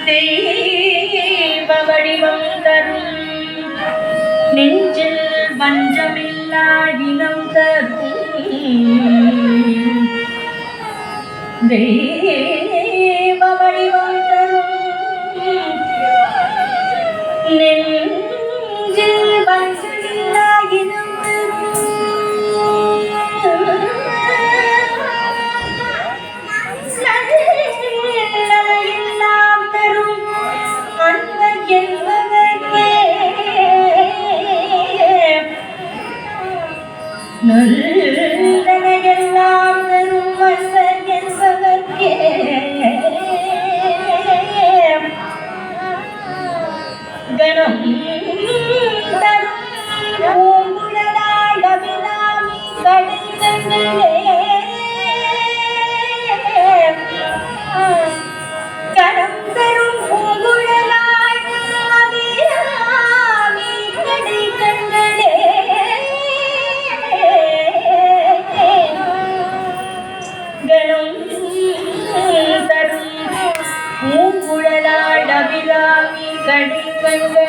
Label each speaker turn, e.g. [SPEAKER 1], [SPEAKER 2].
[SPEAKER 1] தெய்வ வடிவம் தரும் நெஞ்சில் வஞ்சமில்லா இனம் தரும் தெய்வ வடிவம் தரும் நெஞ்சில் வஞ்சமில்லா இனம் நல்லனையெல்லாம் தரும் அன்பர் என்பவர்க்கே கணம் தரும் பூங்குழலாய் அபிராமி கடைகளே கணம் தரும் பூங்குழலாய் அபிராமி கடைகளே பூங்குழலாய் அபிராமி கடைகளே